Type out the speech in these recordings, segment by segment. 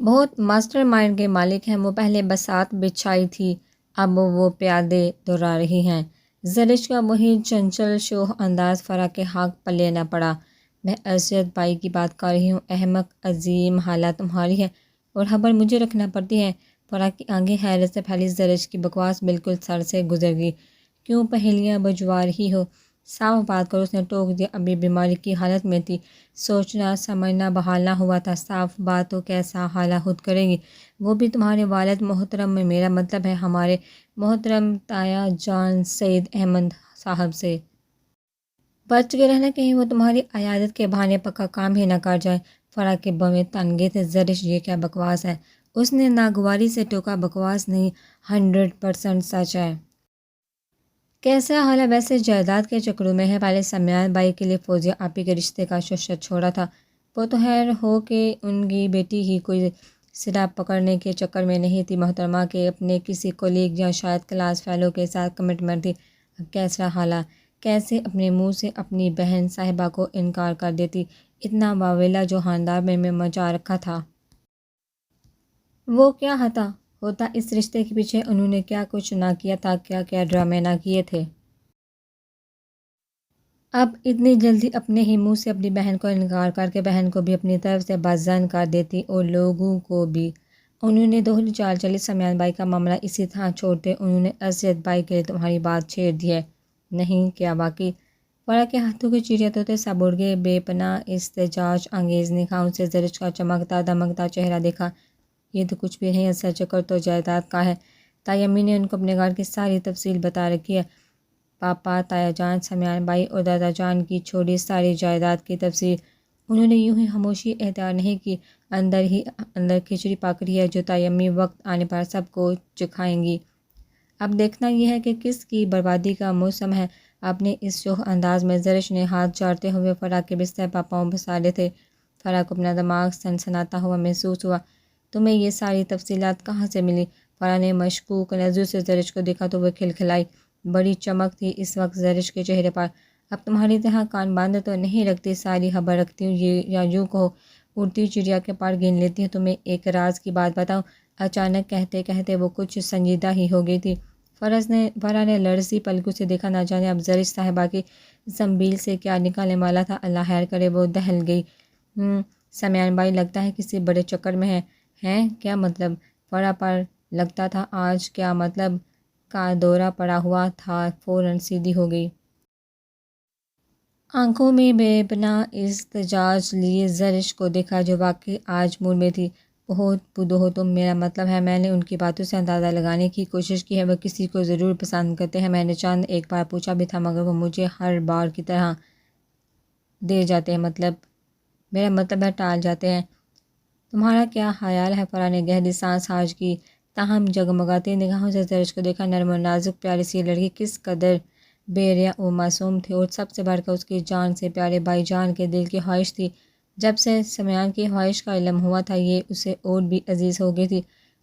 بہت master mind کے مالک ہیں وہ، پہلے بساط بچھائی تھی اب وہ پیادے دوڑا رہی ہیں۔ زرش کا وہی چنچل شوخ انداز فرا کے ہاتھ پلے نہ پڑا۔ میں ارشد بھائی کی بات کر رہی ہوں، احمق عظیم حالت تمہاری ہے اور خبر مجھے رکھنا پڑتی ہے۔ فرا کی آنکھیں حیرت سے پھیلی، زرش کی بکواس بالکل سر سے گزر گئی۔ کیوں پہیلیاں بجوا رہی ہو؟ صاف بات کرو، اس نے ٹوک دیا۔ ابھی بیماری کی حالت میں تھی، سوچنا سمجھنا بحال نہ ہوا تھا۔ صاف بات تو کیسا حالہ خود کرے گی، وہ بھی تمہارے والد محترم میں، میرا مطلب ہے ہمارے محترم تایا جان سعید احمد صاحب سے۔ بچ کے رہنا، کہیں وہ تمہاری عیادت کے بہانے پکا کام ہی نہ کر جائیں۔ فرا کے بوے تن گئے تھے۔ زرش یہ کیا بکواس ہے؟ اس نے ناگواری سے ٹوکا۔ بکواس نہیں، 100% سچ ہے۔ کیسا حال ہے ویسے؟ جائیداد کے چکروں میں ہے؟ پہلے سمیان بھائی کے لیے فوزیہ آپی کے رشتے کا ششت چھوڑا تھا، وہ تو خیر ہو کہ ان کی بیٹی ہی کوئی سرا پکڑنے کے چکر میں نہیں تھی محترمہ کے اپنے کسی کولیگ یا شاید کلاس فیلو کے ساتھ کمٹمنٹ تھی۔ اب کیسا حالہ؟ کیسے اپنے منہ سے اپنی بہن صاحبہ کو انکار کر دیتی؟ اتنا واویلا جو خاندار میں مچا رکھا تھا، وہ کیا ہوتا اس رشتے کے پیچھے انہوں نے کیا کچھ نہ کیا تھا، کیا کیا ڈرامے نہ کیے تھے۔ اب اتنی جلدی اپنے ہی منہ سے اپنی بہن کو انکار کر کے بہن کو بھی اپنی طرف سے بدظن کر دیتی اور لوگوں کو بھی۔ انہوں نے دوہری چال چلی۔ سمیان بھائی کا معاملہ اسی طرح چھوڑتے انہوں نے ارشد بھائی کے لیے تمہاری بات چھیڑ دی ہے؟ نہیں، کیا واقعی؟ فرا کے ہاتھوں کے چڑیا طوطے سب اڑ گئے۔ بے پناہ احتجاج انگیز نگاہوں سے زرش کا چمکتا دمکتا چہرہ دیکھا۔ یہ تو کچھ بھی نہیں، اصل چکر تو جائیداد کا ہے۔ تائی امی نے ان کو اپنے گھر کی ساری تفصیل بتا رکھی ہے، پاپا، تایا جان، سمیان بھائی اور دادا جان کی چھوڑی ساری جائیداد کی تفصیل۔ انہوں نے یوں ہی خاموشی اختیار نہیں کی، اندر ہی اندر کھچڑی پک رہی ہے جو تائی امی وقت آنے پر سب کو چکھائیں گی۔ اب دیکھنا یہ ہے کہ کس کی بربادی کا موسم ہے۔ اپنے اس شوخ انداز میں زرش نے ہاتھ جھاڑتے ہوئے فرا کے بستر پر پاؤں پسارے تھے۔ فرا کو اپنا دماغ سنسناتا ہوا محسوس ہوا۔ تمہیں یہ ساری تفصیلات کہاں سے ملی؟ فرا نے مشکوک نظروں سے زرش کو دیکھا تو وہ کھلکھلائی۔ بڑی چمک تھی اس وقت زرش کے چہرے پر۔ اب تمہاری طرح کان بند تو نہیں رکھتی، ساری خبر رکھتی ہوں، یہ یا یوں کہو اڑتی چڑیا کے پر گن لیتی ہوں۔ تمہیں ایک راز کی بات بتاؤں؟ اچانک کہتے کہتے وہ کچھ سنجیدہ ہی ہو گئی تھی۔ فرا نے لرزی پلکوں سے دیکھا، نہ جانے اب زرش صاحبہ کی زنبیل سے کیا نکلنے والا تھا۔ اللہ خیر کرے، وہ دہل گئی۔ سمیان بھائی لگتا ہے کسی بڑے چکر میں ہیں۔ کیا مطلب؟ فرا پر لگتا تھا آج کیا مطلب کا دورہ پڑا ہوا تھا، فوراً سیدھی ہو گئی۔ آنکھوں میں بے پناہ احتجاج لیے زرش کو دیکھا جو واقعی آج موڈ میں تھی۔ بہت بدو ہو تم، میرا مطلب ہے میں نے ان کی باتوں سے اندازہ لگانے کی کوشش کی ہے، وہ کسی کو ضرور پسند کرتے ہیں۔ میں نے چند ایک بار پوچھا بھی تھا مگر وہ مجھے ہر بار کی طرح دے جاتے ہیں، میرا مطلب ہے ٹال جاتے ہیں۔ تمہارا کیا خیال ہے؟ فرا نے گہری سانس خارج کی، تاہم جگمگاتی نگاہوں سے زرش کو دیکھا۔ نرم و نازک پیاری سی لڑکی کس قدر بے ریا و معصوم تھی، اور سب سے بڑھ کر اس کی جان سے پیارے بھائی جان کے دل کی خواہش تھی۔ جب سے سمیان کی خواہش کا علم ہوا تھا یہ اسے اور بھی عزیز ہو گئی تھی۔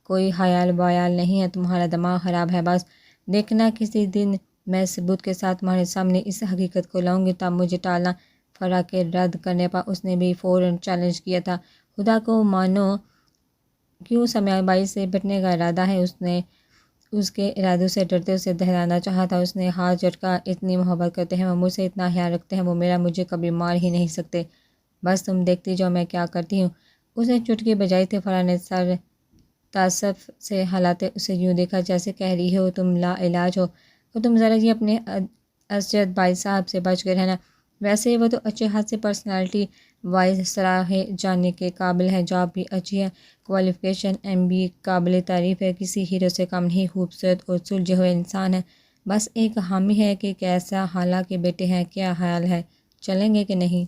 کوئی خیال ویال نہیں ہے، تمہارا دماغ خراب ہے بس۔ دیکھنا کسی دن میں ثبوت کے ساتھ تمہارے سامنے اس حقیقت کو لاؤں گی، تب مجھے ٹالنا۔ فرا کے رد کرنے پر اس نے بھی فوراً چیلنج کیا تھا، خدا کو مانو کیوں سمیان بھائی سے پٹنے کا ارادہ ہے؟ اس نے اس کے ارادوں سے ڈرتے اسے دہلانا چاہا تھا۔ اس نے ہاتھ جھٹکا، اتنی محبت کرتے ہیں وہ مجھ سے، اتنا خیال رکھتے ہیں وہ میرا، مجھے کبھی مار ہی نہیں سکتے، بس تم دیکھتی جاؤ میں کیا کرتی ہوں۔ اس نے چٹکی بجائی تھی۔ فرا نے سر تعصب سے ہلاتے اسے یوں دیکھا جیسے کہہ رہی ہو تم لا علاج ہو، اور تم ذرا یہ اپنے ارشد بھائی صاحب سے بچ کے رہنا۔ ویسے وہ تو اچھے خاصے پرسنالٹی وائز سراہے جانے کے قابل ہے، جاب بھی اچھی ہے، کوالیفیکیشن MBA قابل تعریف ہے، کسی ہیرو سے کم نہیں خوبصورت اور سلجھے ہوئے انسان ہے۔ بس ایک حامی ہے کہ کیسا حالہ کے بیٹے ہیں، کیا خیال ہے چلیں گے کہ نہیں؟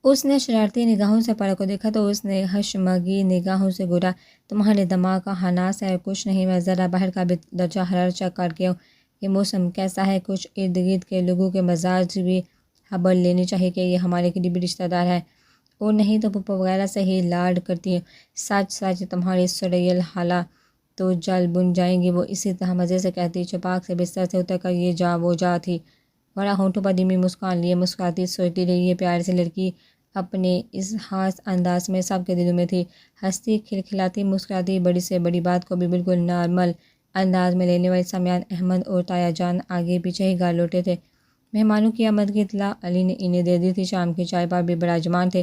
اس نے شرارتی نگاہوں سے فرا کو دیکھا تو اس نے حشمگی نگاہوں سے گھورا۔ تمہارے دماغ کا خناس ہے اور کچھ نہیں، میں ذرا باہر کا بھی درجہ حرارت چیک کر کے یہ موسم کیسا ہے، کچھ ارد گرد کے لوگوں کے مزاج بھی خبر لینی چاہیے کہ یہ ہمارے قریبی رشتہ دار ہے، اور نہیں تو پھپھو وغیرہ سے ہی لاڈ کرتی ہیں۔ سچ سچ تمہاری سڑیل خالہ تو جل بن جائیں گی، وہ اسی طرح مزے سے کہتی۔ چپاک سے بستر سے اتر کر یہ جا وہ جا تھی۔ فرا ہونٹوں پر دھیمی مسکان لیے مسکراتی سوچتی رہی، یہ پیاری سی لڑکی اپنے اس خاص انداز میں سب کے دلوں میں تھی، ہنستی کھلکھلاتی مسکراتی، بڑی سے بڑی بات کو بھی بالکل نارمل انداز میں لینے والے سمیان احمد اور تایا جان آگے پیچھے ہی گال لوٹے تھے۔ مہمانوں کی آمد کی اطلاع علی نے انہیں دے دی تھی، شام کی چائے پر بھی براجمان تھے۔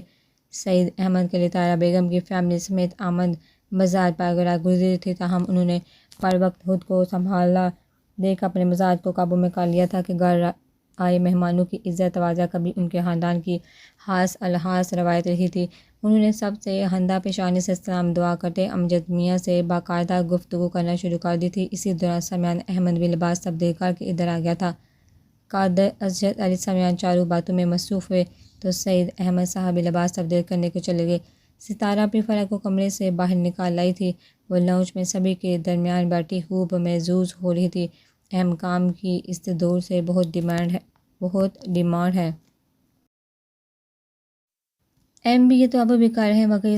سعید احمد کے لیے طاہرہ بیگم کی فیملی سمیت آمد مزاج پر رات گزری تھی، تاہم انہوں نے پر وقت خود کو سنبھالا دیکھ اپنے مزاج کو قابو میں کر لیا تھا کہ گھر آئے مہمانوں کی عزت توازہ کبھی ان کے خاندان کی خاص الخاص روایت رہی تھی۔ انہوں نے سب سے خندہ پیشانی سے سلام دعا کرتے امجد میاں سے باقاعدہ گفتگو کرنا شروع کر دی تھی۔ اسی دوران سمیان احمد بھی لباس تبدیل کر کے ادھر آ گیا تھا۔ قادر، اسجد، علی سمیان چاروں باتوں میں مصروف ہوئے تو سعید احمد صاحب بھی لباس تبدیل کرنے کو چلے گئے۔ ستارہ اپنی فرح کو کمرے سے باہر نکال لائی تھی، وہ لاؤنج میں سبھی کے درمیان بیٹھی خوب محظوظ ہو رہی تھی۔ اہم کام کی اس دور سے بہت ڈیمانڈ ہے۔ ایم بی اے تو اب بھی کر رہے ہیں، مگر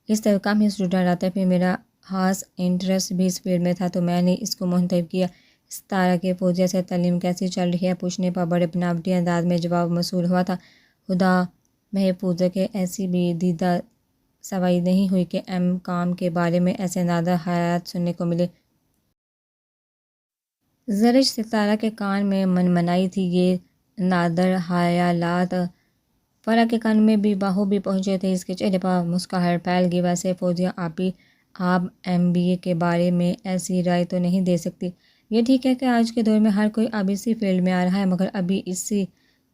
اس طرح کم ہی اسٹوڈنٹ آتا ہے، پھر میرا خاص انٹرسٹ بھی اس فیلڈ میں تھا تو میں نے اس کو منتخب کیا۔ ستارہ کے فوزیہ سے تعلیم کیسی چل رہی ہے پوچھنے پر بڑے بناوٹی انداز میں جواب موصول ہوا تھا۔ خدا محفوظ رکھے، ایسی بھی دیدہ سوائی نہیں ہوئی کہ ایم کام کے بارے میں ایسے نادر خیالات سننے کو ملے۔ زرش ستارہ کے کان میں منمنائی تھی، یہ نادر خیالات فرح کے کان میں بھی بخوبی پہنچے تھے۔ اس کے چہرے پر مسکراہٹ پھیل گئی۔ ویسے فوزیہ آپ ایم بی اے کے بارے میں ایسی رائے تو نہیں دے سکتی۔ یہ ٹھیک ہے کہ آج کے دور میں ہر کوئی اب اسی فیلڈ میں آ رہا ہے، مگر ابھی اسی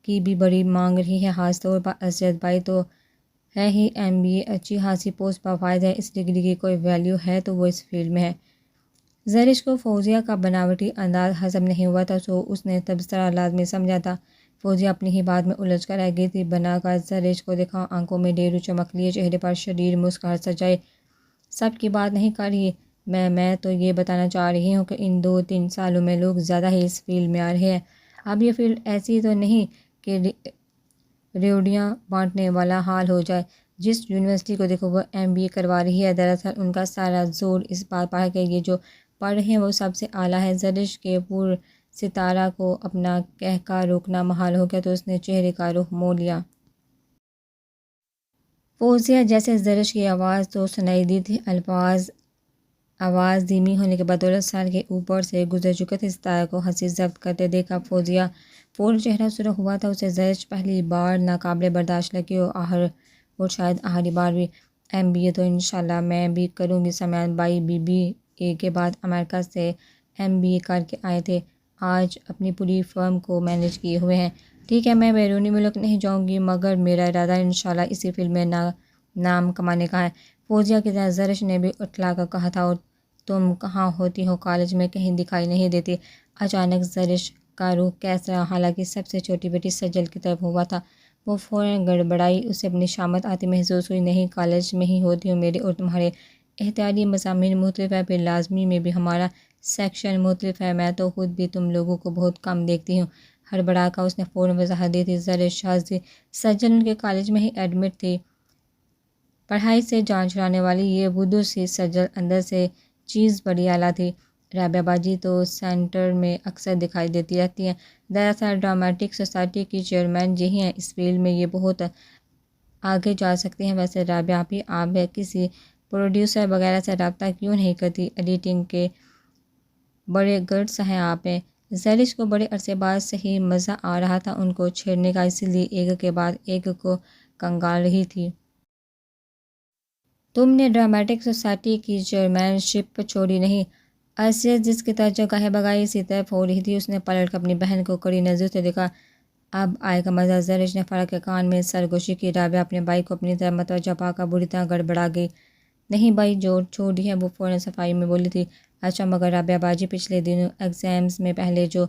کی بھی بڑی مانگ رہی ہے، خاص طور پر اسجد بھائی تو ہے ہی ایم بی اے اچھی خاصی پوسٹ پر فائز ہے، اس ڈگری کی کوئی ویلیو ہے تو وہ اس فیلڈ میں ہے۔ زرش کو فوزیہ کا بناوٹی انداز ہضم نہیں ہوا تھا، سو اس نے تبصرہ لازمی سمجھا تھا۔ فوزیہ اپنی ہی بات میں الجھ کر رہ گئی تھی، بنا کر زرش کو دیکھا، آنکھوں میں ڈھیروں چمک لیے، چہرے پر شریر مسکراہٹ سجائے۔ سب کی بات نہیں کر رہی میں تو یہ بتانا چاہ رہی ہوں کہ ان 2-3 سالوں میں لوگ زیادہ ہی اس فیلڈ میں آ رہے ہیں۔ اب یہ فیلڈ ایسی تو نہیں کہ ریوڑیاں بانٹنے والا حال ہو جائے۔ جس یونیورسٹی کو دیکھو وہ ایم بی اے کروا رہی ہے، دراصل ان کا سارا زور اس بات پر ہے کہ یہ جو پڑھ رہے ہیں وہ سب سے اعلیٰ ہے۔ زرش کے پر ستارہ کو اپنا کہکا روکنا محال ہو گیا تو اس نے چہرے کا رخ موڑ لیا۔ فوزیہ جیسے زرش کی آواز تو سنائی دی تھی، آواز دھیمی ہونے کے بدولت سر کے اوپر سے گزر چکے تھے۔ ستارہ کو ہنسی ضبط کرتے دیکھا فوزیہ فوراً چہرہ سرخ ہوا تھا، اسے زرش پہلی بار ناقابل برداشت لگی اور شاید آخری بار بھی۔ ایم بی اے تو انشاءاللہ میں بھی کروں گی۔ سمیان بھائی بی بی اے کے بعد امریکہ سے ایم بی اے کر کے آئے تھے، آج اپنی پوری فرم کو مینیج کیے ہوئے ہیں۔ ٹھیک ہے میں بیرونی ملک نہیں جاؤں گی، مگر میرا ارادہ انشاءاللہ اسی فیلڈ میں نام کمانے کا ہے۔ فوزیہ کی طرح زرش نے بھی اٹھلا کر کہا تھا، اور تم کہاں ہوتی ہو؟ کالج میں کہیں دکھائی نہیں دیتی۔ اچانک زرش کا رخ کیسرا حالانکہ سب سے چھوٹی بیٹی سجل کی طرف ہوا تھا، وہ فوراً گڑبڑائی، اسے اپنی شامت آتی محسوس ہوئی۔ نہیں، کالج میں ہی ہوتی ہوں، میرے اور تمہارے اختیاری مضامین مختلف ہیں، پھر لازمی میں بھی ہمارا سیکشن مختلف ہے، میں تو خود بھی تم لوگوں کو بہت کم دیکھتی ہوں۔ ہڑبڑا کر اس نے فوراً وضاحت دی تھی۔ زرش شازدی سجل ان کے کالج میں ہی ایڈمٹ تھی، پڑھائی سے جان چھڑانے والی یہ بدھو سی سجل اندر سے چیز بڑی اعلیٰ تھی۔ رابعہ باجی تو سینٹر میں اکثر دکھائی دیتی رہتی ہیں، دراصل ڈرامٹک سوسائٹی کی چیئرمین یہی ہیں، اس فیلڈ میں یہ بہت آگے جا سکتی ہیں۔ ویسے رابعہ بھی آپ کسی پروڈیوسر وغیرہ سے رابطہ کیوں نہیں کرتی؟ ایڈیٹنگ کے بڑے گٹس ہیں آپ میں۔ زرش کو بڑے عرصے بعد صحیح مزہ آ رہا تھا ان کو چھیڑنے کا، اسی لیے ایک کے بعد ایک کو کنگال رہی تھی۔ تم نے ڈرامٹک سوسائٹی کی چیئرمین شپ چھوڑی نہیں؟ اسجد جس کی توجہ گاہے بگاہے اسی طرف ہو رہی تھی، اس نے پلٹ کر اپنی بہن کو کڑی نظر سے دیکھا۔ اب آئے گا مزہ۔ زرش نے فرح کے کان میں سرگوشی کی۔ رابعہ اپنے بھائی کو اپنی طرف متوجہ پا کر بری طرح گڑبڑا گئی۔ نہیں بھائی، جو چھوڑی ہے، وہ فوراً صفائی میں بولی تھی۔ اچھا، مگر رابعہ باجی پچھلے دنوں ایگزامز میں پہلے جو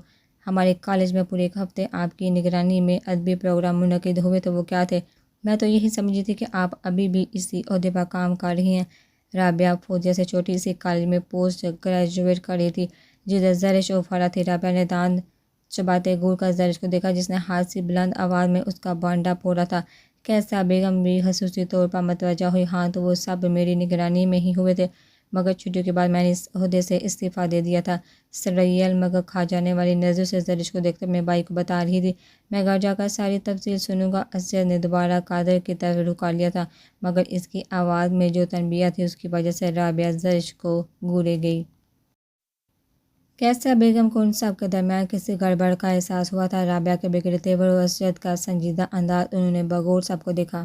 ہمارے کالج میں پورے ایک ہفتے آپ کی نگرانی میں ادبی پروگرام منعقد ہوئے تو وہ کیا تھے؟ میں تو یہی سمجھی تھی کہ آپ ابھی بھی اسی عہدے پر کام کر رہی ہیں۔ رابعہ فوزیہ سے چھوٹی اسی کالج میں پوسٹ گریجویٹ کر رہی تھی جدھر زرش اور فرح تھی۔ رابعہ نے دانت چباتے گور کر زرش کو دیکھا، جس نے ہاتھ سے بلند آواز میں اس کا بانڈا پھوڑا تھا۔ کیسا؟ بیگم بھی خصوصی طور پر متوجہ ہوئی۔ ہاں تو وہ سب میری نگرانی میں ہی ہوئے تھے۔ مگر چھٹیوں کے بعد میں نے اس عہدے سے استعفیٰ دے دیا تھا۔ سریل مگر کھا جانے والی نظروں سے زرش کو دیکھتے اپنے بھائی کو بتا رہی تھی، میں گھر جا کر ساری تفصیل سنوں گا۔ اسجد نے دوبارہ قادر کی طرف رکا لیا تھا، مگر اس کی آواز میں جو تنبیہ تھی اس کی وجہ سے رابعہ زرش کو گھورے گئی۔ کیسا بیگم کو ان سب کے درمیان کسی گڑبڑ کا احساس ہوا تھا۔ رابعہ کے بگڑے تیور اور اسجد کا سنجیدہ انداز، انہوں نے بغور سب کو دیکھا۔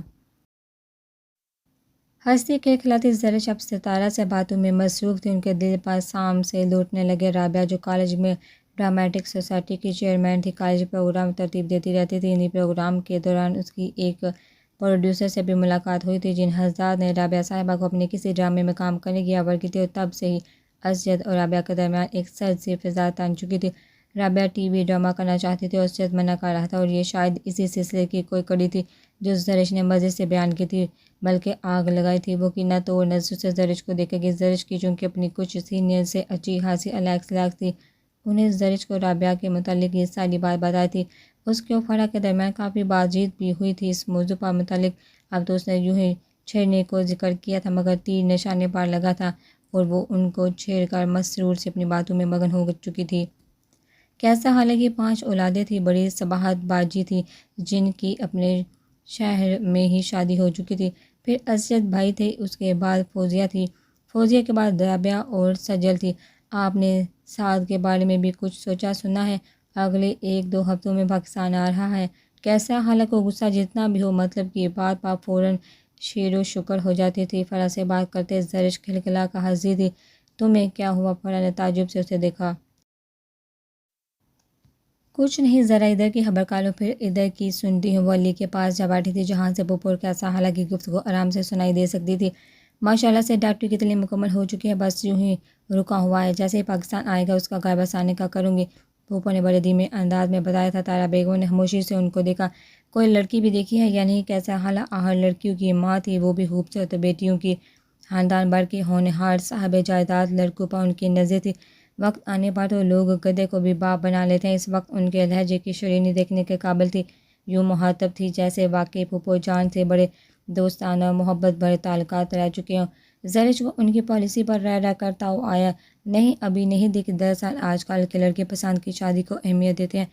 ہنستی کھلکھلاتی زرش اب ستارہ سے باتوں میں مصروف تھی، ان کے دل پر سام سے لوٹنے لگے۔ رابعہ جو کالج میں ڈرامیٹک سوسائٹی کی چیئرمین تھی، کالج پروگرام ترتیب دیتی رہتی تھی۔ انہی پروگرام کے دوران اس کی ایک پروڈیوسر سے بھی ملاقات ہوئی تھی، جن حضرات نے رابعہ صاحبہ کو اپنے کسی ڈرامے میں کام کرنے کی آور کی تھی، اور تب سے ہی اسجد اور رابعہ کے درمیان ایک سرد سی فضا تن چکی تھی۔ رابعہ ٹی وی ڈرامہ کرنا چاہتی تھی اور اسجد منع کر رہا تھا، اور یہ شاید اسی سلسلے کی کوئی کڑی تھی جو زرش نے مزے سے بیان کی تھی، بلکہ آگ لگائی تھی۔ وہ کینہ توڑ نظروں سے زرش کو دیکھے گی۔ زرش کی چونکہ اپنی کچھ سینئر سے اچھی خاصی علیق سلیق تھی، انہیں زرش کو رابعہ کے متعلق یہ ساری بات بتائی تھی۔ اس کے اور فرح کے درمیان کافی بات چیت بھی ہوئی تھی اس موضوع پر متعلق۔ اب تو اس نے یوں ہی چھیڑنے کو ذکر کیا تھا، مگر تیر نشانے پر لگا تھا اور وہ ان کو چھیڑ کر مسرور سے اپنی باتوں میں مگن ہو چکی تھی۔ کیسا حالہ کی 5 اولادیں تھیں، بڑی صباحت باجی تھی، جن کی اپنے شہر میں ہی شادی ہو چکی تھی۔ پھر اسجد بھائی تھے، اس کے بعد فوزیہ تھی، فوزیہ کے بعد رابعہ اور سجل تھی۔ آپ نے سعد کے بارے میں بھی کچھ سوچا سنا ہے؟ اگلے 1-2 ہفتوں میں پاکستان آ رہا ہے۔ کیسا حالہ کو غصہ جتنا بھی ہو، مطلب کی بات پر فوراً شیر و شکر ہو جاتی تھی۔ فرح سے بات کرتے زرش کھلکھلا کر ہنسی تھی۔ تمہیں کیا ہوا؟ فرح نے تعجب سے اسے دیکھا۔ کچھ نہیں، ذرا ادھر کی خبر کالو، پھر ادھر کی سنتی ہوں۔ وہ علی کے پاس جا بیٹھی تھی، جہاں سے پھپھو اور کیسا حالہ کی گفتگو آرام سے سنائی دے سکتی تھی۔ ماشاءاللہ سے ڈاکٹری کی تعلیم مکمل ہو چکی ہے، بس یوں ہی رکا ہوا ہے۔ جیسے ہی پاکستان آئے گا اس کا گھر بسانے کا کروں گی، پھپھو نے بڑے دھیمے انداز میں بتایا تھا۔ طاہرہ بیگم نے خاموشی سے ان کو دیکھا۔ کوئی لڑکی بھی دیکھی ہے یا نہیں؟ کیسا حالہ آخر لڑکیوں کی ماں تھی، وہ بھی خوبصورت بیٹیوں کی، خاندان بھر کے ہونہار صاحب جائیداد لڑکوں پر ان کی نظر تھی۔ وقت آنے پر تو لوگ گدھے کو بھی باپ بنا لیتے ہیں۔ اس وقت ان کے لہجے کی شیرینی دیکھنے کے قابل تھی، یوں مخاطب تھی جیسے واقعی پھپھو جان سے بڑے دوستانہ اور محبت بھرے تعلقات رہ چکے ہوں۔ زرش کو ان کی پالیسی پر رہ رہ کر تاؤ آیا، نہیں ابھی نہیں دیکھی، دراصل آج کل کے لڑکے پسند کی شادی کو اہمیت دیتے ہیں۔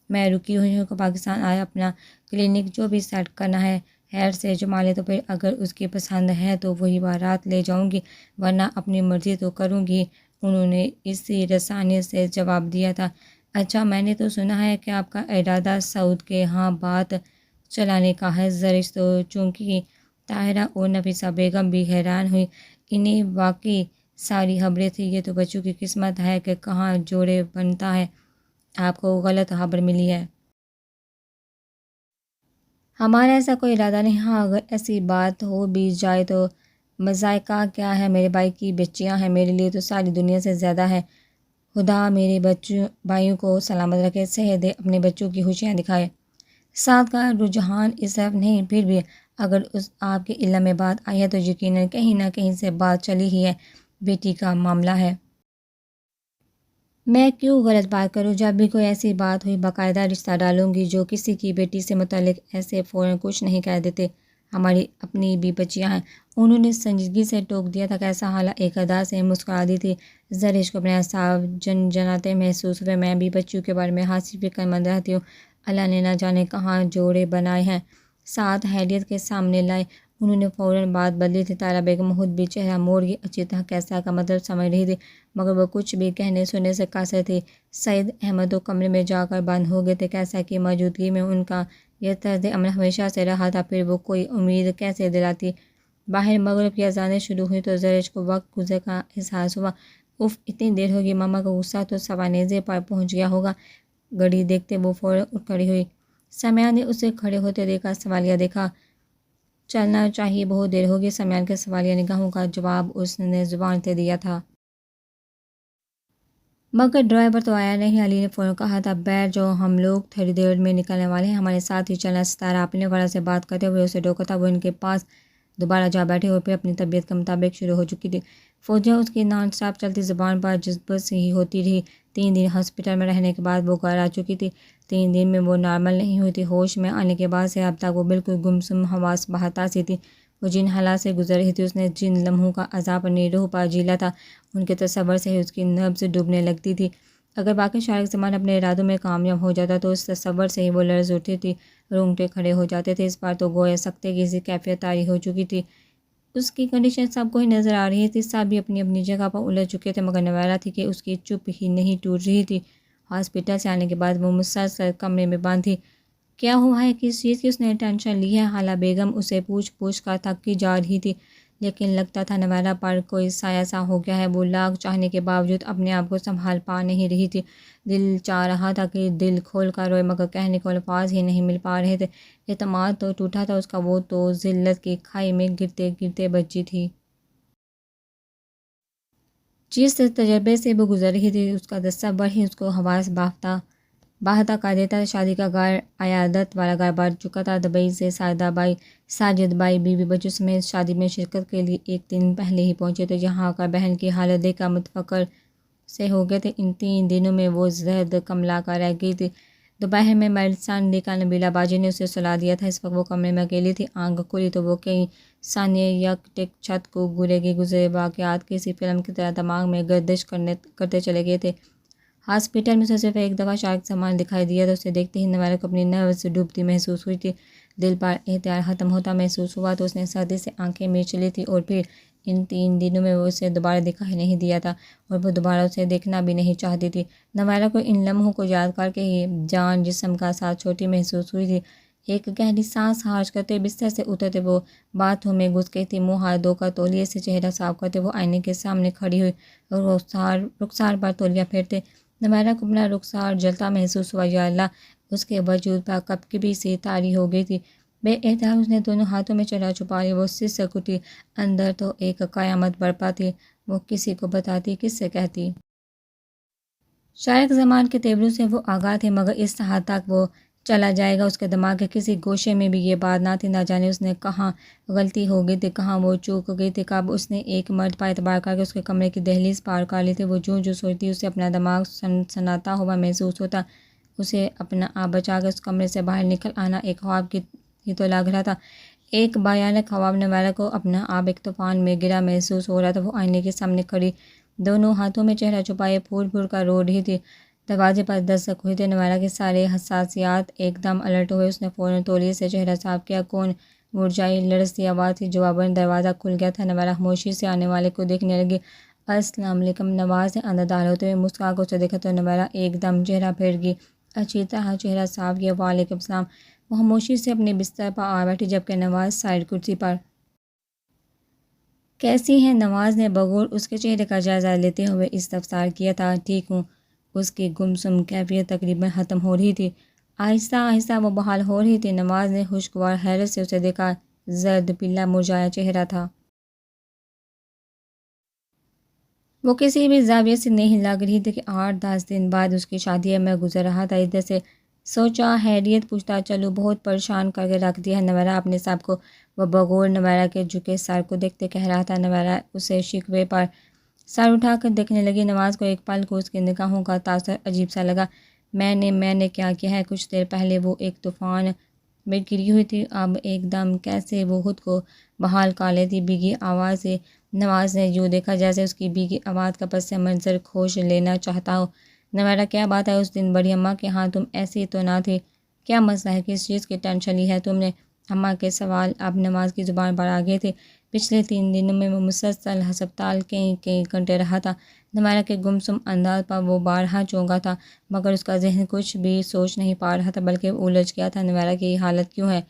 میں رکی ہوئی ہوں کہ پاکستان آیا، اپنا کلینک جو بھی سیٹ کرنا ہے خیر سے جما لے، تو پھر اگر اس کی پسند ہے تو وہی بارات لے جاؤں گی، ورنہ اپنی مرضی تو کروں گی، انہوں نے اسی رسانی سے جواب دیا تھا۔ اچھا، میں نے تو سنا ہے کہ آپ کا ارادہ سعود کے ہاں بات چلانے کا ہے۔ زرش تو چونکہ طاہرہ اور نفیسہ بیگم بھی حیران ہوئی، انہیں واقعی ساری خبریں تھیں۔ یہ تو بچوں کی قسمت ہے کہ کہاں جوڑے بنتا ہے، آپ کو غلط خبر ملی ہے۔ ہمارا ایسا کوئی ارادہ نہیں، ہاں اگر ایسی بات ہو بھی جائے تو مذائقہ کیا ہے، میرے بھائی کی بچیاں ہیں، میرے لیے تو ساری دنیا سے زیادہ ہے۔ خدا میرے بھائیوں کو سلامت رکھے، صحت دے، اپنے بچوں کی خوشیاں دکھائے۔ سعد کا رجحان اس طرف نہیں، پھر بھی اگر آپ کے علم میں بات آئی ہے تو یقیناً کہیں نہ کہیں سے بات چلی ہی ہے، بیٹی کا معاملہ ہے۔ میں کیوں غلط بات کروں؟ جب بھی کوئی ایسی بات ہوئی باقاعدہ رشتہ ڈالوں گی۔ جو کسی کی بیٹی سے متعلق ایسے فوراً کچھ نہیں کہہ دیتے، ہماری اپنی بھی بچیاں ہیں، انہوں نے سنجیدگی سے ٹوک دیا تھا۔ کیسا حالہ ایک ادا سے مسکرا دی تھی۔ زرش کو اپنے اعصاب جنجناتے محسوس ہوئے۔ میں بھی بچیوں کے بارے میں خاصی فکر مند رہتی ہوں، اللہ نے نہ جانے کہاں جوڑے بنائے ہیں۔ سعد حیریت کے سامنے لائے، انہوں نے فوراً بات بدلی تھی۔ طاہرہ بیگم خود بھی چہرہ موڑ کے اچھی طرح کیسا کا مطلب سمجھ رہی تھی، مگر وہ کچھ بھی کہنے سننے سے قاصر تھی۔ سعید احمد تو کمرے میں جا کر بند ہو گئے تھے، کیسا کی موجودگی میں ان کا یہ طرز عمل ہمیشہ سے رہا تھا، پھر وہ کوئی امید کیسے دلاتی۔ باہر مغرب کی اذانیں شروع ہوئیں تو زرش کو وقت گزر کا احساس ہوا۔ اف، اتنی دیر ہوگئی، ماما کا غصہ تو سوانیزے پر پہنچ گیا ہوگا۔ گھڑی دیکھتے وہ فوراً اٹھ کھڑی ہوئی۔ سمیع نے اسے کھڑے ہوتے دیکھا، سوالیہ دیکھا۔ چلنا چاہیے، بہت دیر ہوگئی۔ سمیع کے سوالیہ نگاہوں کا جواب اس نے زبان سے دیا تھا، مگر ڈرائیور تو آیا نہیں۔ علی نے فوراً کہا تھا، بیٹھ جاؤ، ہم لوگ تھوڑی دیر میں نکلنے والے ہیں، ہمارے ساتھ ہی چلنا۔ ستارہ اپنے فرح سے بات کرتے ہوئے اسے روکا تھا، وہ ان کے پاس دوبارہ جا بیٹھی اور پھر اپنی طبیعت کے مطابق شروع ہو چکی تھی۔ فوزیہ اس کی نان اسٹاپ چلتی زبان پر جذب سے ہی ہوتی رہی۔ 3 دن ہاسپٹل میں رہنے کے بعد وہ گھر آ چکی تھی۔ 3 دن میں وہ نارمل نہیں ہوئی تھی، ہوش میں آنے کے بعد سے اب تک وہ بالکل گمسم حواس بہتا سی تھی۔ وہ جن حالات سے گزر رہی تھی، اس نے جن لمحوں کا عذاب اپنی روح پر جیلا تھا، ان کے تصور سے ہی اس کی نبض ڈوبنے لگتی تھی۔ اگر باقی شارق زمان اپنے ارادوں میں کامیاب ہو جاتا تو اس تصور سے ہی وہ لرز اٹھتی تھی، رونگٹے کھڑے ہو جاتے تھے۔ اس بار تو گویا سکتے کی سی کیفیت طاری ہو چکی تھی۔ اس کی کنڈیشن سب کو ہی نظر آ رہی تھی، سب بھی اپنی اپنی جگہ پر الجھ چکے تھے، مگر نویرہ تھی کہ اس کی چپ ہی نہیں ٹوٹ رہی تھی۔ ہاسپٹل سے آنے کے بعد وہ مسلسل کمرے میں بند تھی۔ کیا ہوا ہے، کس چیز کی اس نے ٹینشن لی ہے؟ خالہ بیگم اسے پوچھ کر تھک جا رہی تھی، لیکن لگتا تھا نویرہ پر کوئی سایہ سا ہو گیا ہے۔ وہ لاکھ چاہنے کے باوجود اپنے آپ کو سنبھال پا نہیں رہی تھی۔ دل چاہ رہا تھا کہ دل کھول کر روئے، مگر کہنے کو الفاظ ہی نہیں مل پا رہے تھے۔ اعتماد تو ٹوٹا تھا اس کا، وہ تو ذلت کی کھائی میں گرتے گرتے بچی تھی۔ جس تجربے سے وہ گزر رہی تھی، اس کا تصور ہی اس کو حواس باہتا کر دیتا تھا۔ شادی کا گھر، عیادت والا گھر بھر چکا تھا۔ دبئی سے ساجدہ بائی، ساجد بائی بیوی بچوں سمیت شادی میں شرکت کے لیے ایک دن پہلے ہی پہنچے تھے۔ یہاں آ کر بہن کی حالت دیکھ کر متفکر سے ہو گئے تھے۔ ان 3 دنوں میں وہ زہد کملا کر رہ گئی تھی۔ دوپہر میں میڈیسن دے کر نبیلہ باجی نے اسے سلا دیا تھا۔ اس وقت وہ کمرے میں اکیلی تھی۔ آنکھ کھلی تو وہ کئی ثانیے یک ٹک چھت کو گزرے واقعات کسی فلم کی طرح دماغ میں گردش کرتے چلے گئے تھے۔ ہاسپٹل میں اسے صرف ایک دفعہ شارق زمان دکھائی دیا تو اسے دیکھتے ہی نویرہ کو اپنی نبض ڈوبتی محسوس ہوئی تھی۔ دل پر احتیاط ختم ہوتا محسوس ہوا تو اس نے سردی سے آنکھیں مینچ لی تھی، اور پھر ان 3 دنوں میں وہ اسے دوبارہ دکھائی نہیں دیا تھا، اور وہ دوبارہ اسے دیکھنا بھی نہیں چاہتی تھی۔ نویرہ کو ان لمحوں کو یاد کر کے ہی جان جسم کا ساتھ چھوٹی محسوس ہوئی تھی۔ ایک گہری سانس خارج کرتے بستر سے اترتے وہ باتھ روم میں گھس گئی تھی۔ منہ ہاتھ دھو کر تولیے سے چہرہ صاف کرتے وہ آئینے کے سامنے کھڑی ہوئی اور رخسار پر تولیہ پھیرتے نویرہ کو اپنا رخسار جلتا محسوس ہوا۔ یا اللہ، اس کے وجود پر کپکپی سی طاری ہو گئی تھی۔ بے احتیاط اس نے دونوں ہاتھوں میں چہرہ چھپا لیا۔ وہ سسک اٹھی، اندر تو ایک قیامت برپا تھی۔ وہ کسی کو بتاتی، کس سے کہتی؟ شارق زمان کے تیوروں سے وہ آگاہ تھے، مگر اس حد تک وہ چلا جائے گا، اس کے دماغ کے کسی گوشے میں بھی یہ بات نہ تھی۔ نہ جانے اس نے کہاں غلطی ہو گئی تھی، کہاں وہ چوک گئی تھی، کب اس نے ایک مرد پر اعتبار کر کے اس کے کمرے کی دہلیز پار کر لی تھی۔ وہ جو سوچتی اسے اپنا دماغ سناتا ہوا محسوس ہوتا۔ اسے اپنا آپ بچا کے اس کمرے سے باہر نکل آنا ایک خواب کی ہی تو لگ رہا تھا، ایک بھیانک خواب۔ نویرہ کو اپنا آپ ایک طوفان میں گرا محسوس ہو رہا تھا۔ وہ آئینے کے سامنے کھڑی دونوں ہاتھوں میں چہرہ چھپائے پھول پھول کر رو رہی تھی۔ دروازے پر دستک ہوئی تھی۔ نویرہ کے سارے حساسیات ایک دم الرٹ ہوئے۔ اس نے فوراً تولیے سے چہرہ صاف کیا۔ کون؟ مرجھائی لرزتی آواز تھی۔ جواباً دروازہ کھل گیا تھا۔ نویرہ خاموشی سے آنے والے کو دیکھنے لگی۔ السلام علیکم، نواز نے اندر داخل ہوتے ہوئے مسکرا کر اسے دیکھا تو نویرہ ایک دم چہرہ پھیر گئی، اچھی طرح چہرہ صاف کیا۔ وعلیکم السلام۔ وہ خاموشی سے اپنے بستر پر آ بیٹھی، جبکہ نواز سائڈ کرسی پر۔ کیسی ہیں؟ نواز نے بغور اس کے چہرے کا جائزہ لیتے ہوئے استفسار کیا تھا۔ ٹھیک ہوں۔ اس کی گمسم کیفیت تقریباً ختم ہو رہی تھی۔ آہستہ آہستہ وہ بحال ہو رہی تھی۔ نواز نے خوشگوار حیرت سے اسے دیکھا۔ زرد پیلا مرجھایا چہرہ تھا۔ وہ کسی بھی زاویے سے نہیں لگ رہی تھی کہ 8-10 دن بعد اس کی شادی ہے۔ میں گزر رہا تھا ادھر سے، سوچا خیریت پوچھتا چلوں، بہت پریشان کر کے رکھ دیا ہے نویرہ اپنے سب کو۔ وہ بغور نویرہ کے جھکے سر کو دیکھتے کہہ رہا تھا۔ نویرہ اسے شکوے پر سر اٹھا کر دیکھنے لگی۔ نواز کو ایک پل کو اس کی نگاہوں کا تاثر عجیب سا لگا۔ میں نے کیا کیا ہے؟ کچھ دیر پہلے وہ ایک طوفان میں گری ہوئی تھی، اب ایک دم کیسے وہ خود کو بحال کر لیتی؟ بھیگی آواز سے نواز نے یوں دیکھا جیسے اس کی بھیگی آواز کا پس منظر کھوج لینا چاہتا ہو۔ نویرہ، کیا بات ہے؟ اس دن بڑی اماں کے ہاں تم ایسی تو نہ تھی؟ کیا مسئلہ ہے؟ کس چیز کی ٹینشن لی ہے تم نے؟ اماں کے سوال اب نواز کی زبان پر آ گئے تھے۔ پچھلے 3 دنوں میں وہ مسلسل ہسپتال کئی گھنٹے رہا تھا۔ نویرہ کے گمسم انداز پر وہ بارہا چونکا تھا، مگر اس کا ذہن کچھ بھی سوچ نہیں پا رہا تھا، بلکہ الجھ گیا تھا۔ نویرہ کی یہ حالت کیوں ہے؟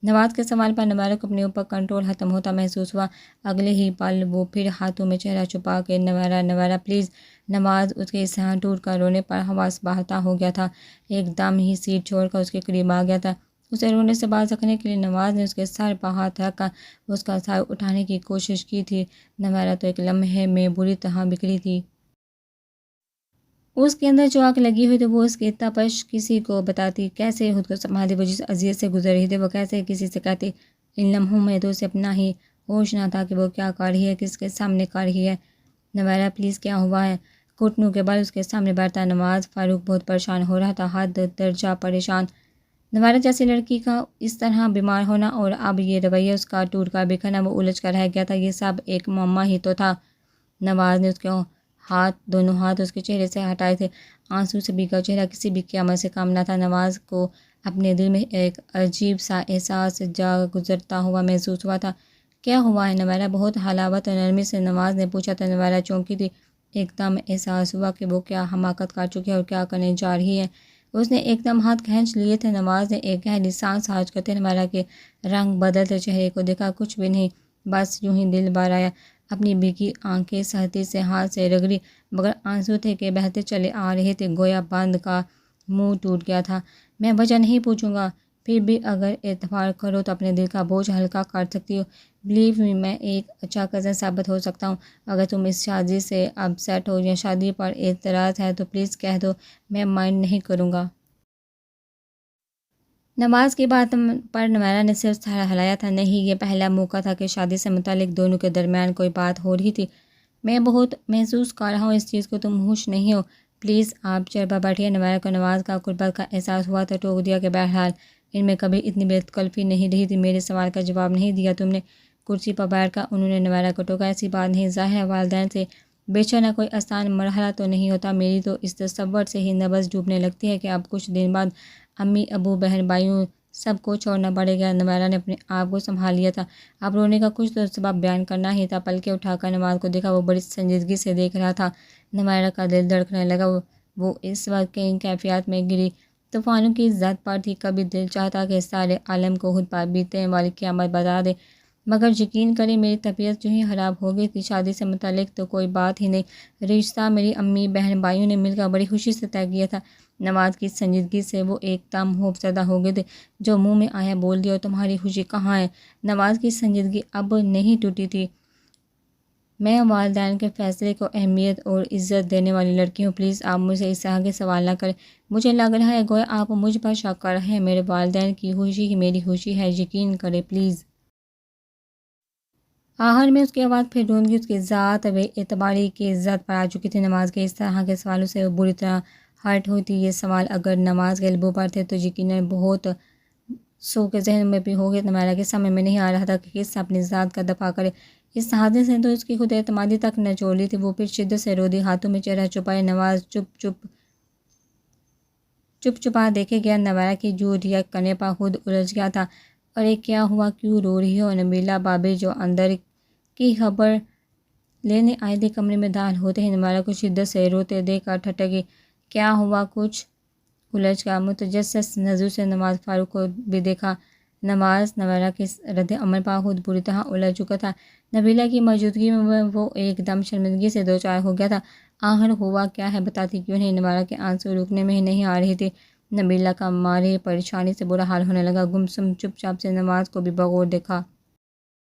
نواز کے سوال پر نویرہ کو اپنے اوپر کنٹرول ختم ہوتا محسوس ہوا۔ اگلے ہی پل وہ پھر ہاتھوں میں چہرہ چھپا کے نویرہ پلیز۔ نواز اس کے اس طرح ٹوٹ کر رونے پر حواس باہتا ہو گیا تھا، ایک دم ہی سیٹ چھوڑ کر اس کے قریب آ گیا تھا۔ اسے رونے سے باز رکھنے کے لیے نواز نے اس کے سر پر ہاتھ رکھ کر اس کا سر اٹھانے کی کوشش کی تھی۔ نویرہ تو ایک لمحے میں بری طرح بکھری تھی۔ اس کے اندر جو آگ لگی ہوئی تھی وہ اس کی تپش کسی کو بتاتی، کیسے خود کو سنبھالتی وہ جس اذیت سے گزر رہی تھی، وہ کیسے کسی سے کہتی؟ ان لمحوں میں تو اسے اپنا ہی ہوش نہ تھا کہ وہ کیا کر رہی ہے، کس کے سامنے کر رہی ہے۔ نویرہ پلیز، کیا ہوا ہے؟ گھٹنوں کے بل اس کے سامنے بیٹھا نواز فاروق بہت پریشان ہو رہا تھا، حد درجہ پریشان۔ نوارہ جیسی لڑکی کا اس طرح بیمار ہونا اور اب یہ رویہ اس کا ٹوٹ کر بکھرنا، وہ الجھ کر رہ گیا تھا۔ یہ سب ایک معمہ ہی تو تھا۔ نواز نے اس کے دونوں ہاتھ اس کے چہرے سے ہٹائے تھے۔ آنسو سے بھیگا چہرہ کسی بھی قیامت سے کم نہ تھا۔ نواز کو اپنے دل میں ایک عجیب سا احساس جا گزرتا ہوا محسوس ہوا تھا۔ کیا ہوا ہے نوارہ؟ بہت حلاوت اور نرمی سے نواز نے پوچھا تھا۔ نوارہ چونکی تھی۔ ایک دم احساس ہوا کہ وہ کیا حماقت کر چکی ہے اور کیا کرنے جا رہی ہے۔ اس نے ایک دم ہاتھ کھینچ لیے تھے۔ نواز نے ایک گہری سانس خارج کرتے نوارہ کے رنگ بدلتے چہرے کو دیکھا۔ کچھ بھی نہیں، بس یوں ہی دل بھر آیا۔ اپنی بھیگی آنکھیں سختی سے ہاتھ سے رگڑی، مگر آنسو تھے کہ بہتے چلے آ رہے تھے، گویا بند کا منہ ٹوٹ گیا تھا۔ میں وجہ نہیں پوچھوں گا، پھر بھی اگر اعتبار کرو تو اپنے دل کا بوجھ ہلکا کر سکتی ہو۔ بلیو می، میں ایک اچھا کزن ثابت ہو سکتا ہوں۔ اگر تم اس شادی سے اپ سیٹ ہو یا شادی پر اعتراض ہے تو پلیز کہہ دو، میں مائنڈ نہیں کروں گا۔ نواز کی بات پر نوارہ نے صرف سر ہلایا تھا۔ نہیں، یہ پہلا موقع تھا کہ شادی سے متعلق دونوں کے درمیان کوئی بات ہو رہی تھی۔ میں بہت محسوس کر رہا ہوں اس چیز کو، تم ہوش نہیں ہو۔ پلیز آپ چیر پر بیٹھیے۔ نوارہ کو نواز کا قربت کا احساس ہوا تو ٹوک دیا کہ بہرحال ان میں کبھی اتنی بے تکلفی نہیں رہی تھی۔ میرے سوال کا جواب نہیں دیا تم نے؟ کرسی پر بیٹھ کر انہوں نے نوارہ کو ٹوکا۔ ایسی بات نہیں، ظاہر ہے والدین سے بچھڑنا کوئی آسان مرحلہ تو نہیں ہوتا۔ میری تو اس تصور سے ہی نبض ڈوبنے لگتی ہے کہ اب کچھ دن بعد امی ابو بہن بھائیوں سب کو چھوڑنا پڑے گا۔ نوارہ نے اپنے آپ کو سنبھال لیا تھا۔ اب رونے کا کچھ تو سبب بیان کرنا ہی تھا۔ پلکیں اٹھا کر نواز کو دیکھا، وہ بڑی سنجیدگی سے دیکھ رہا تھا۔ نوارہ کا دل دھڑکنے لگا۔ وہ اس وقت کئی کیفیات میں گری طوفانوں کی زد پر تھی۔ کبھی دل چاہتا کہ سارے عالم کو خود پر بیتنے والی قیامت بتا دے، مگر یقین کریں میری طبیعت جو ہی خراب ہو گئی تھی۔ شادی سے متعلق تو کوئی بات ہی نہیں، رشتہ میری امی بہن بھائیوں نے مل کر بڑی خوشی سے طے کیا تھا۔ نواز کی سنجیدگی سے وہ ایک دم خوفزدہ ہو گئے تھے۔ جو منہ میں آیا بول دیا، اور تمہاری خوشی کہاں ہے؟ نواز کی سنجیدگی اب نہیں ٹوٹی تھی۔ میں والدین کے فیصلے کو اہمیت اور عزت دینے والی لڑکی ہوں۔ پلیز آپ مجھ سے اس طرح کے سوال نہ کریں۔ مجھے لگ رہا ہے گویا آپ مجھ پر شک کر رہے ہیں۔ میرے والدین کی خوشی ہی میری خوشی ہے، یقین کریں پلیز۔ آخر میں اس کی آواز پھر ڈھونڈ گئی۔ اس کی ذات و اعتباری کی عزت پر آ چکی تھی۔ نواز کے اس طرح کے سوالوں سے وہ بری طرح ہرٹ ہوئی تھی۔ یہ سوال اگر نواز کے لبوں پر تھے تو یقیناً بہت سو کے ذہن میں بھی ہو گئے۔ نوارہ کے سمجھ میں نہیں آ رہا تھا کہ کس سے اپنی ذات کا دفاع کرے۔ اس حادثے نے تو اس کی خود اعتمادی تک نچوڑ لی تھی۔ وہ پھر شدت سے رو دی، ہاتھوں میں چہرہ چھپائے۔ نواز چپ چپا دیکھے گیا۔ نوارہ کی جو ریئیکٹ کرنے پر خود الجھ گیا تھا۔ ارے کیا ہوا، کیوں رو رہی ہو؟ نبیلہ بھابھی جو اندر کی خبر لینے آئی تھی کمرے میں داخل ہوتے ہی نوارہ کو شدت سے روتے دیکھ کر ٹھٹکی۔ کیا ہوا؟ کچھ الجھ کر متجسس نظروں سے نواز فاروق کو بھی دیکھا۔ نوارہ کے رد عمل پر خود بری طرح الجھ چکا تھا۔ نبیلہ کی موجودگی میں وہ ایک دم شرمندگی سے دوچار ہو گیا تھا۔ آخر ہوا کیا ہے، بتاتی کیوں نہیں؟ نوارہ کے آنسو رکنے میں ہی نہیں آ رہی تھی۔ نبیلہ کا مارے پریشانی سے برا حال ہونے لگا۔ گمسم چپ چاپ سے نواز کو بھی بغور دیکھا۔